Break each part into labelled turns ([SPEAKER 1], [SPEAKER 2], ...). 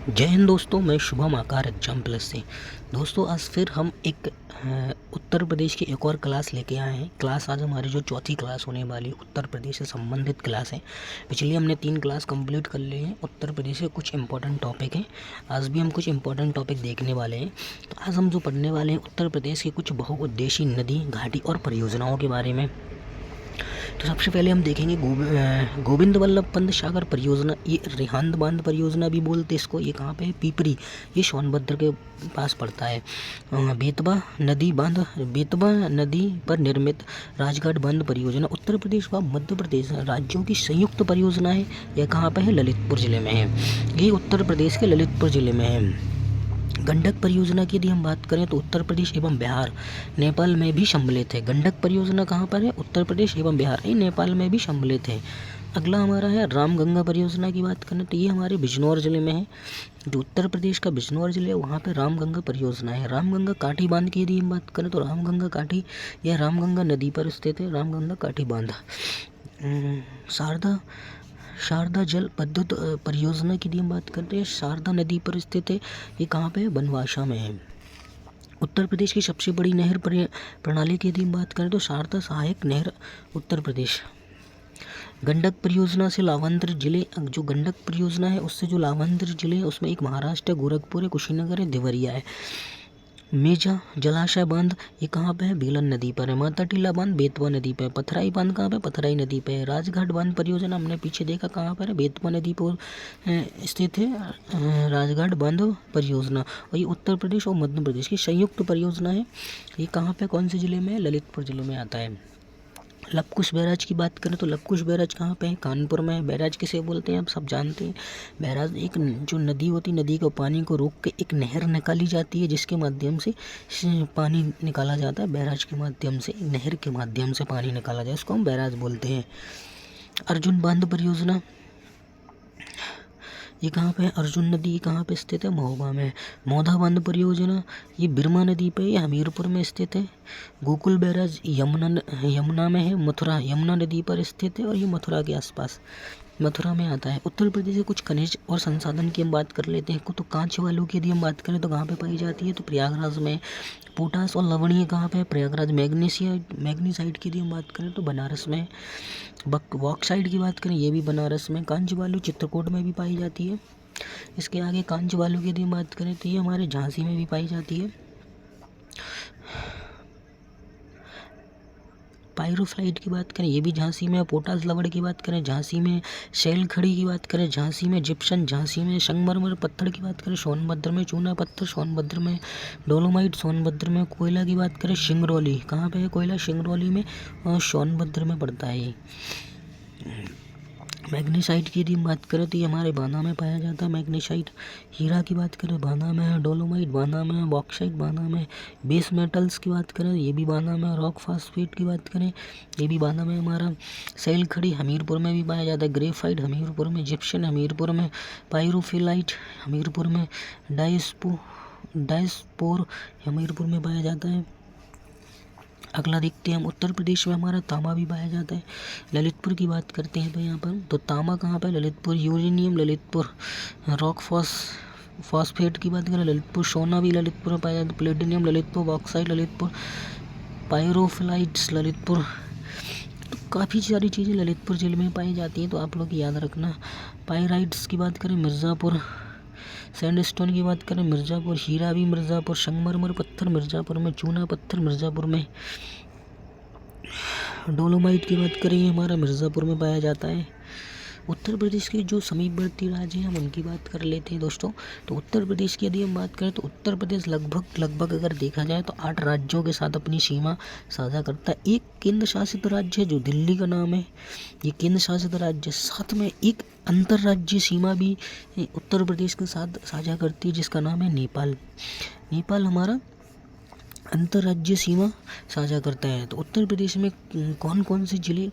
[SPEAKER 1] जय हिंद दोस्तों, मैं शुभम आकार एग्जाम प्लस से। दोस्तों आज फिर हम एक उत्तर प्रदेश की एक और क्लास लेके आए हैं। क्लास आज हमारी जो चौथी क्लास होने वाली उत्तर प्रदेश से संबंधित क्लास है। पिछली हमने 3 क्लास कंप्लीट कर लिए हैं। उत्तर प्रदेश के कुछ इंपॉर्टेंट टॉपिक हैं। आज भी हम कुछ इंपॉर्टेंट टॉपिक देखने वाले हैं। तो आज हम जो पढ़ने वाले हैं उत्तर प्रदेश की कुछ बहुउद्देशीय नदी, घाटी और परियोजनाओं के बारे में। तो सबसे पहले हम देखेंगे गोविंद वल्लभ पंत सागर परियोजना। ये रिहांद बांध परियोजना भी बोलते इसको। ये कहाँ पे है? पीपरी। ये सोनभद्र के पास पड़ता है। बेतवा नदी पर निर्मित राजघाट बांध परियोजना उत्तर प्रदेश व मध्य प्रदेश राज्यों की संयुक्त परियोजना है। यह कहाँ पे है? ललितपुर जिले में है। ये उत्तर प्रदेश के ललितपुर जिले में है। गंडक परियोजना की यदि हम बात करें तो उत्तर प्रदेश एवं बिहार नेपाल में भी सम्मिलित है। गंडक परियोजना कहाँ पर है? उत्तर प्रदेश एवं बिहार, ये नेपाल में भी सम्मिलित है। अगला हमारा है रामगंगा परियोजना की बात करें तो ये हमारे बिजनौर जिले में है। जो उत्तर प्रदेश का बिजनौर जिले है वहाँ पे रामगंगा परियोजना है। रामगंगा काठी बांध की यदि हम बात करें तो रामगंगा काठी यह रामगंगा नदी पर स्थित है। रामगंगा काठी बांध। शारदा जल विद्युत परियोजना की यदि हम बात करते हैं, शारदा नदी पर स्थित है। ये कहाँ पे है? बनवासा में है। उत्तर प्रदेश की सबसे बड़ी नहर प्रणाली की यदि हम बात करें तो शारदा सहायक नहर उत्तर प्रदेश। गंडक परियोजना से लाभांतरित जिले, जो गंडक परियोजना है उससे जो लाभांतरित जिले हैं उसमें एक महाराष्ट्र है, गोरखपुर है, कुशीनगर है, देवरिया है। मेजा जलाशय बांध ये कहाँ पे है? बेलन नदी पर है। माता टीला बांध बेतवा नदी पे है। पथराई बांध कहाँ पे? पथराई नदी पे है। राजघाट बांध परियोजना हमने पीछे देखा कहाँ पर है? बेतवा नदी पर स्थित है राजघाट बांध परियोजना। और ये उत्तर प्रदेश और मध्य प्रदेश की संयुक्त परियोजना है। ये कहाँ पे, कौन से जिले में है? ललितपुर जिले में आता है। लवकुश बैराज की बात करें तो लवकुश बैराज कहाँ पे है? कानपुर में है। बैराज किसे बोलते हैं आप सब जानते हैं। बैराज एक जो नदी होती है, नदी को पानी को रोक के एक नहर निकाली जाती है जिसके माध्यम से पानी निकाला जाता है। बैराज के माध्यम से, नहर के माध्यम से पानी निकाला जाए, इसको हम बैराज बोलते हैं। अर्जुन बांध परियोजना ये कहाँ पे है? अर्जुन नदी कहाँ पे स्थित है? महोबा में। मोधा बांध परियोजना ये बिरमा नदी पे, ये हमीरपुर में स्थित है। गोकुल बैराज यमुना में है। मथुरा यमुना नदी पर स्थित है और ये मथुरा के आसपास, मथुरा में आता है। उत्तर प्रदेश के कुछ खनिज और संसाधन की हम बात कर लेते हैं। तो कांच वालों की यदि हम बात करें तो कहाँ पे पाई जाती है? तो प्रयागराज में। पोटास और लवणीय कहाँ पे है? प्रयागराज। मैग्नीसाइट की यदि हम बात करें तो बनारस में। बॉक्साइट की बात करें ये भी बनारस में। कांच बालू चित्रकूट में भी पाई जाती है। इसके आगे कांच बालू की यदि हम बात करें तो ये हमारे झांसी में भी पाई जाती है। पायरोफ्लाइट की बात करें ये भी झांसी में। पोटास लवण की बात करें झांसी में। शैल खड़ी की बात करें झांसी में। जिप्सन झांसी में। संगमरमर पत्थर की बात करें सोनभद्र में। चूना पत्थर सोनभद्र में। डोलोमाइट सोनभद्र में। कोयला की बात करें सिंगरौली, कहाँ पे है कोयला? सिंगरौली में और सोनभद्र में पड़ता है ये। मैग्नीसाइट की यदि हम बात करें तो ये हमारे बांदा में पाया जाता है। मैग्नीसाइट। हीरा की बात करें बांदा में है। डोलोमाइट बांदा में है। बॉक्साइट बांदा में। बेस मेटल्स की बात करें ये भी बांदा में। रॉक फास्फेट की बात करें ये भी बांदा में हमारा। सेल खड़ी हमीरपुर में भी पाया जाता है। ग्रेफाइट हमीरपुर में। जिप्सन हमीरपुर में। पायरोफिलाइट हमीरपुर में। डायस्पोर हमीरपुर में पाया जाता है। अगला देखते हैं हम, उत्तर प्रदेश में हमारा तांबा भी पाया जाता है। ललितपुर की बात करते हैं तो यहाँ पर तो तांबा कहाँ पे? Lalitpur. Uranium Lalitpur. Rock phosphate की बात करें ललितपुर। सोना भी ललितपुर में पाया जाता है। प्लेटिनियम ललितपुर। बॉक्साइट ललितपुर। पायरोफ्लाइट्स ललितपुर। तो काफ़ी सारी चीज़ें ललितपुर जिले में पाई जाती हैं, तो आप लोग याद रखना। पायराइट्स की बात करें मिर्ज़ापुर। सैंडस्टोन की बात करें मिर्ज़ापुर। हीरा भी मिर्ज़ापुर। संगमरमर पत्थर मिर्ज़ापुर में। चूना पत्थर मिर्ज़ापुर में। डोलोमाइट की बात करें ये हमारा मिर्ज़ापुर में पाया जाता है। उत्तर प्रदेश के जो समीपवर्ती राज्य हैं हम उनकी बात कर लेते हैं दोस्तों। तो उत्तर प्रदेश की यदि हम बात करें तो उत्तर प्रदेश लगभग अगर देखा जाए तो 8 राज्यों के साथ अपनी सीमा साझा करता है। एक केंद्र शासित राज्य है जो दिल्ली का नाम है, ये केंद्र शासित राज्य। साथ में एक अंतर्राज्यीय सीमा भी उत्तर प्रदेश के साथ साझा करती है जिसका नाम है नेपाल। नेपाल हमारा अंतर्राज्यीय सीमा साझा करता है। तो उत्तर प्रदेश में कौन कौन से जिले,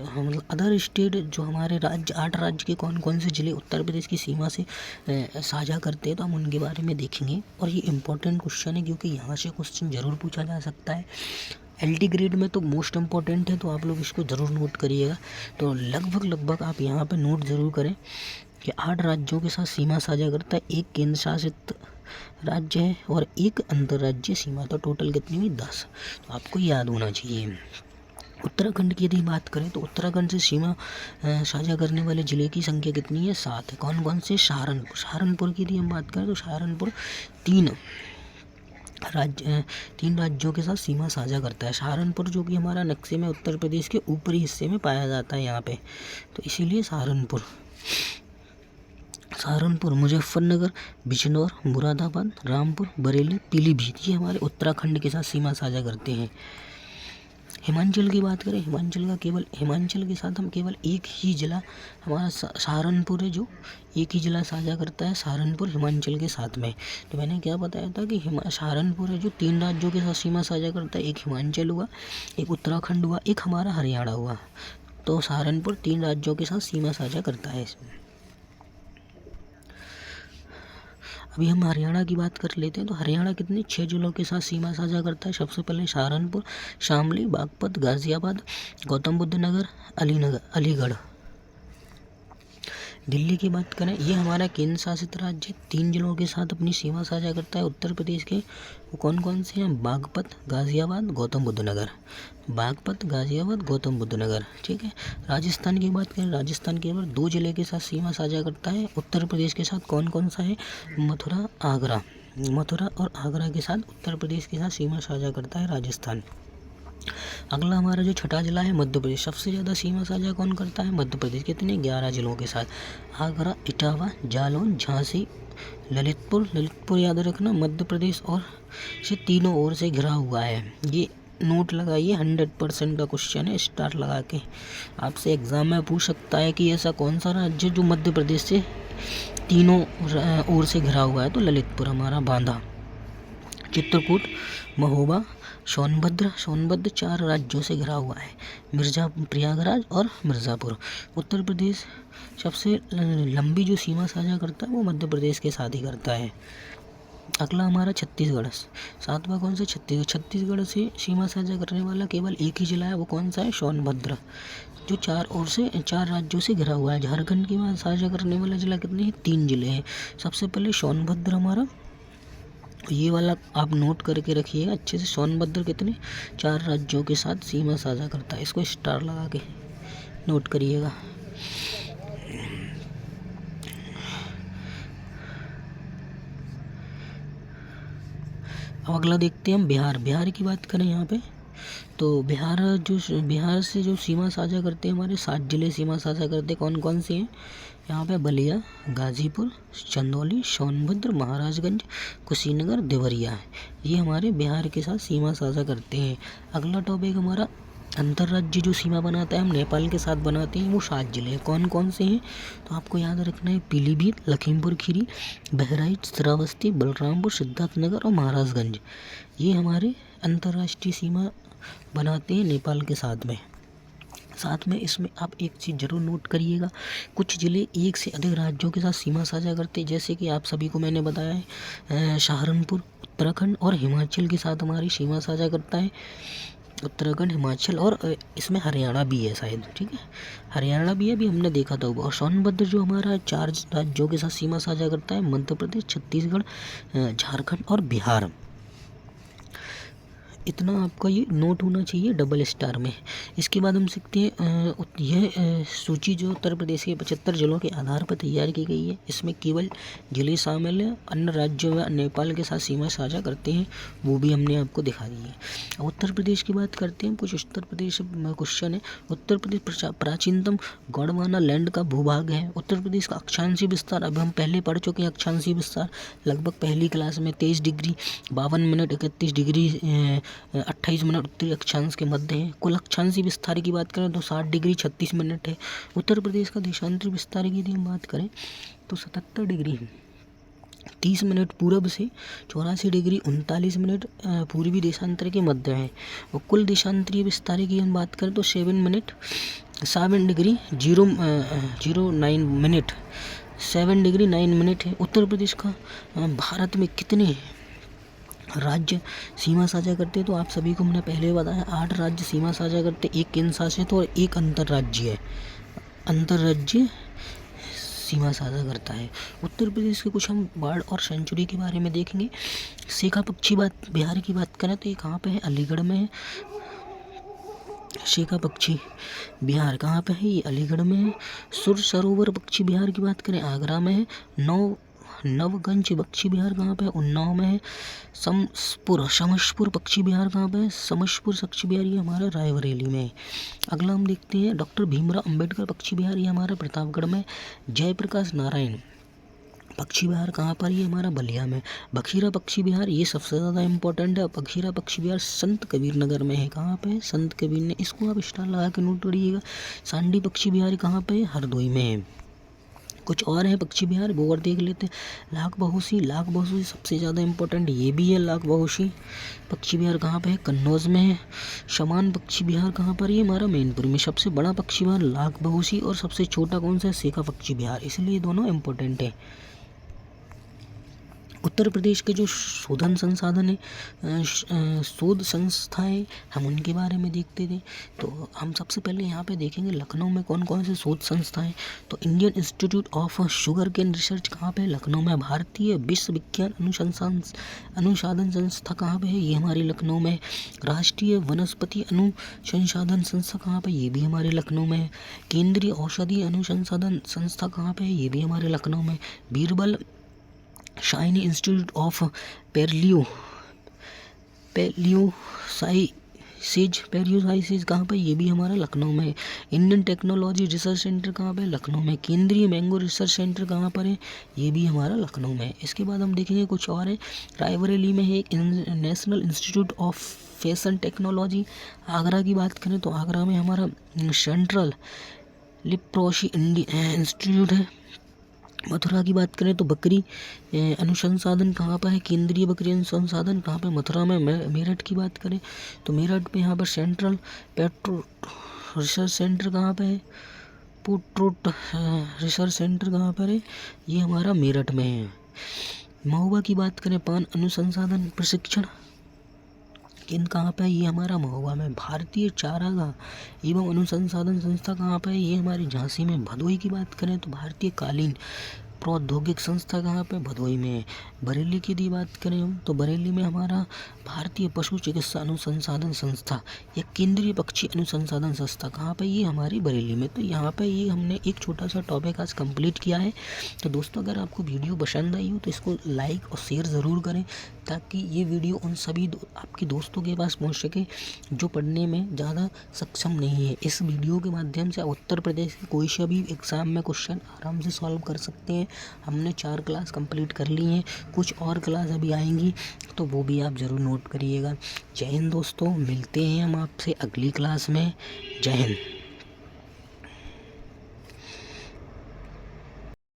[SPEAKER 1] हम अदर स्टेट जो हमारे राज्य 8 राज्य के कौन कौन से जिले उत्तर प्रदेश की सीमा से साझा करते हैं, तो हम उनके बारे में देखेंगे। और ये इम्पोर्टेंट क्वेश्चन है क्योंकि यहाँ से क्वेश्चन ज़रूर पूछा जा सकता है। LD ग्रेड में तो मोस्ट इम्पॉर्टेंट है, तो आप लोग इसको ज़रूर नोट करिएगा। तो लगभग आप यहाँ पर नोट ज़रूर करें कि 8 राज्यों के साथ सीमा साझा करता है, एक केंद्र शासित राज्य है और एक अंतर्राज्यीय सीमा। तो टोटल कितनी हुई? 10। तो आपको याद होना चाहिए। उत्तराखंड की यदि बात करें तो उत्तराखंड से सीमा साझा करने वाले जिले की संख्या कितनी है? 7 है। कौन कौन से? सहारनपुर की यदि हम बात करें तो सहारनपुर 3 राज्यों के साथ सीमा साझा करता है। सहारनपुर जो कि हमारा नक्शे में उत्तर प्रदेश के ऊपरी हिस्से में पाया जाता है यहाँ पे, तो इसीलिए सहारनपुर, मुजफ्फरनगर, बिजनौर, मुरादाबाद, रामपुर, बरेली, पीलीभीत, ये हमारे उत्तराखंड के साथ सीमा साझा करते हैं। हिमाचल की बात करें, हिमाचल के साथ हम केवल एक ही जिला हमारा सहारनपुर है, जो एक ही जिला साझा करता है, सहारनपुर हिमाचल के साथ में। तो मैंने क्या बताया था कि सहारनपुर है जो 3 राज्यों के साथ सीमा साझा करता है, एक हिमाचल हुआ, एक उत्तराखंड हुआ, एक हमारा हरियाणा हुआ। तो सहारनपुर 3 राज्यों के साथ सीमा साझा करता है। अभी हम हरियाणा की बात कर लेते हैं। तो हरियाणा कितने? 6 जिलों के साथ सीमा साझा करता है। सबसे पहले सहारनपुर, शामली, बागपत, गाजियाबाद, गौतम बुद्ध नगर, अलीगढ़। दिल्ली की बात करें, ये हमारा केंद्र शासित राज्य 3 जिलों के साथ अपनी सीमा साझा करता है उत्तर प्रदेश के। वो कौन कौन से हैं? बागपत, गाजियाबाद, गौतम बुद्ध नगर। बागपत, गाजियाबाद, गौतम बुद्ध नगर, ठीक है। राजस्थान की बात करें, राजस्थान केवल 2 जिले के साथ सीमा साझा करता है उत्तर प्रदेश के साथ। कौन कौन सा है? मथुरा और आगरा के साथ उत्तर प्रदेश के साथ सीमा साझा करता है राजस्थान। अगला हमारा जो छठा जिला है मध्य प्रदेश। सबसे ज़्यादा सीमा साझा कौन करता है? मध्य प्रदेश। कितने? 11 जिलों के साथ। आगरा, इटावा, जालौन, झांसी, ललितपुर याद रखना, मध्य प्रदेश और से तीनों ओर से घिरा हुआ है। ये नोट लगाइए, 100% का क्वेश्चन है, स्टार लगा के। आपसे एग्जाम में पूछ सकता है कि ऐसा कौन सा राज्य जो मध्य प्रदेश से तीनों ओर से घिरा हुआ है? तो ललितपुर हमारा बांधा। चित्रकूट, महोबा, सोनभद्र 4 राज्यों से घिरा हुआ है। प्रयागराज और मिर्ज़ापुर। उत्तर प्रदेश सबसे लंबी जो सीमा साझा करता है वो मध्य प्रदेश के साथ ही करता है। अगला हमारा छत्तीसगढ़। 7वां कौन सा? छत्तीसगढ़ से सीमा साझा करने वाला केवल एक ही जिला है, वो कौन सा है? सोनभद्र, जो 4 राज्यों से घिरा हुआ है। झारखंड की बात साझा करने वाला जिला कितने हैं? 3 जिले हैं। सबसे पहले सोनभद्र हमारा, ये वाला आप नोट करके रखिएगा अच्छे से। सोनभद्र कितने? 4 राज्यों के साथ सीमा साझा करता है। इसको स्टार लगा के नोट करिएगा। अब अगला देखते हैं हम बिहार की बात करें यहाँ पे, तो बिहार से जो सीमा साझा करते हैं हमारे 7 जिले सीमा साझा करते हैं। कौन कौन से हैं? यहाँ पे बलिया, गाजीपुर, चंदौली, सोनभद्र, महाराजगंज, कुशीनगर, देवरिया है। ये हमारे बिहार के साथ सीमा साझा करते हैं। अगला टॉपिक हमारा अंतर्राज्यीय जो सीमा बनाता है, हम नेपाल के साथ बनाते हैं, वो 7 जिले हैं। कौन कौन से हैं? तो आपको याद रखना है, पीलीभीत, लखीमपुर खीरी, बहराइच, श्रावस्ती, बलरामपुर, सिद्धार्थनगर और महाराजगंज। ये हमारे अंतर्राष्ट्रीय सीमा बनाते हैं नेपाल के साथ में इसमें आप एक चीज़ जरूर नोट करिएगा, कुछ जिले एक से अधिक राज्यों के साथ सीमा साझा करते हैं। जैसे कि आप सभी को मैंने बताया है, सहारनपुर उत्तराखंड और हिमाचल के साथ हमारी सीमा साझा करता है। उत्तराखंड, हिमाचल और इसमें हरियाणा भी है शायद, ठीक है, हरियाणा भी है, अभी हमने देखा था। और सोनभद्र जो हमारा 4 राज्यों के साथ सीमा साझा करता है, मध्य प्रदेश, छत्तीसगढ़, झारखंड और बिहार। इतना आपका ये नोट होना चाहिए डबल स्टार में। इसके बाद हम सीखते हैं यह सूची जो उत्तर प्रदेश के 75 जिलों के आधार पर तैयार की गई है। इसमें केवल जिले शामिल हैं, अन्य राज्यों में नेपाल के साथ सीमा साझा करते हैं, वो भी हमने आपको दिखा दी है। अब उत्तर प्रदेश की बात करते हैं, कुछ उत्तर प्रदेश क्वेश्चन है। उत्तर प्रदेश प्राचीनतम गौड़वाना लैंड का भूभाग है। उत्तर प्रदेश का अक्षांशीय विस्तार, अब हम पहले पढ़ चुके हैं, अक्षांशीय विस्तार लगभग पहली क्लास में 23 डिग्री 52 मिनट 31 डिग्री 28 मिनट उत्तरी अक्षांश के मध्य है। कुल अक्षांशीय विस्तार की बात करें तो 60 डिग्री 36 मिनट है। उत्तर प्रदेश का देशांतरी विस्तार की यदि हम बात करें तो 77 डिग्री 30 मिनट पूर्व से 84 डिग्री 39 मिनट पूर्वी देशांतर के मध्य है। और कुल देशांतरीय विस्तार की हम बात करें तो 7 डिग्री 09 मिनट 7 डिग्री 9 मिनट है। उत्तर प्रदेश का भारत में कितने राज्य सीमा साझा करते हैं? तो आप सभी को मैंने पहले बताया 8 राज्य सीमा साझा करते, एक केंद्र शासित और एक अंतर्राज्यीय सीमा साझा करता है। उत्तर प्रदेश के कुछ हम बर्ड और सेंचुरी के बारे में देखेंगे। शेखा पक्षी बिहार की बात करें तो ये कहाँ पे है, अलीगढ़ में है। शेखा पक्षी बिहार कहाँ पे है, ये अलीगढ़ में है। सुर सरोवर पक्षी बिहार की बात करें आगरा में है। नवगंज पक्षी बिहार कहाँ पे है, उन्नाव में है। समशपुर पक्षी बिहार कहाँ पे है, समशपुर पक्षी बिहार ये हमारा रायबरेली में है। अगला हम देखते हैं डॉक्टर भीमराव अंबेडकर पक्षी बिहार, ये हमारा प्रतापगढ़ में। जयप्रकाश नारायण पक्षी बिहार कहाँ पर, ये हमारा बलिया में। बखीरा पक्षी बिहार ये सबसे ज़्यादा इंपॉर्टेंट है। बखीरा पक्षी बिहार संत कबीर नगर में है। कहाँ पे है, संत कबीर ने, इसको आप स्टार लगा के नोट करिएगा। सांडी पक्षी बिहार कहाँ पे है, हरदोई में है। कुछ और है पक्षी बिहार, वो और देख लेते हैं। लाख बहोशी सबसे ज़्यादा इंपॉर्टेंट ये भी है। लाख बहोशी पक्षी बिहार कहाँ पे है, कन्नौज में है। शमान पक्षी बिहार कहाँ पर, ये हमारा मैनपुरी में। सबसे बड़ा पक्षी बिहार लाख बहोशी और सबसे छोटा कौन सा है, शेखा पक्षी बिहार, इसलिए दोनों इंपॉर्टेंट है। उत्तर प्रदेश के जो शोधन संसाधन है, शोध संस्थाएं, हम उनके बारे में देखते थे। तो हम सबसे पहले यहाँ पे देखेंगे लखनऊ में कौन कौन से शोध संस्थाएं। तो Indian Institute of Sugarcane Research कहाँ पे है, लखनऊ में। भारतीय विश्व विज्ञान अनुसंधान संस्था कहाँ पे है, ये हमारे लखनऊ में। राष्ट्रीय वनस्पति अनुसंधान संस्था कहाँ पे, ये भी हमारे लखनऊ में है। केंद्रीय औषधि अनुसंधान संस्था कहाँ पे है, ये भी हमारे लखनऊ में। बीरबल शाइनी इंस्टीट्यूट ऑफ पैलियोसाइंसेज कहाँ पे, ये भी हमारा लखनऊ में है। इंडियन टेक्नोलॉजी रिसर्च सेंटर कहाँ पे, लखनऊ में। केंद्रीय मैंगो रिसर्च सेंटर कहाँ पर है, ये भी हमारा लखनऊ में है। इसके बाद हम देखेंगे कुछ और है। रायबरेली में है एक national institute of fashion technology. Agra की बात करें तो आगरा में हमारा सेंट्रल लिप्रोसी इंस्टीट्यूट है। मथुरा की बात करें तो बकरी अनुसंधान कहाँ पर है, केंद्रीय बकरी अनुसंधान कहाँ पे, मथुरा में। मेरठ की बात करें तो मेरठ में यहाँ पर सेंट्रल पेट्रो रिसर्च सेंटर कहाँ पे है, पुट्रोट रिसर्च सेंटर कहाँ पर है, ये हमारा मेरठ में है। महोबा की बात करें पान अनुसंधान प्रशिक्षण केंद्र कहाँ पे है, ये हमारा महोबा में। भारतीय चारागाह एवं अनुसंधान संस्था कहाँ पे है, ये हमारी झांसी में। भदोही की बात करें तो भारतीय कालीन प्रौद्योगिक संस्था कहाँ पे, भदोही में है। बरेली की यदि बात करें हम तो बरेली में हमारा भारतीय पशु चिकित्सा अनुसंधान संस्था या केंद्रीय पक्षी अनुसंधान संस्था कहाँ पे, ये हमारी बरेली में। तो यहाँ पे ये हमने एक छोटा सा टॉपिक आज कंप्लीट किया है। तो दोस्तों अगर आपको वीडियो पसंद आई हो तो इसको लाइक और शेयर ज़रूर करें, ताकि ये वीडियो उन सभी आपके दोस्तों के पास पहुँच सके जो पढ़ने में ज़्यादा सक्षम नहीं है। इस वीडियो के माध्यम से उत्तर प्रदेश के कोई सा भी एग्ज़ाम में क्वेश्चन आराम से सॉल्व कर सकते हैं। हमने 4 क्लास कंप्लीट कर ली हैं, कुछ और क्लास अभी आएंगी तो वो भी आप ज़रूर नोट करिएगा। जय हिंद दोस्तों, मिलते हैं हम आपसे अगली क्लास में। जय हिंद।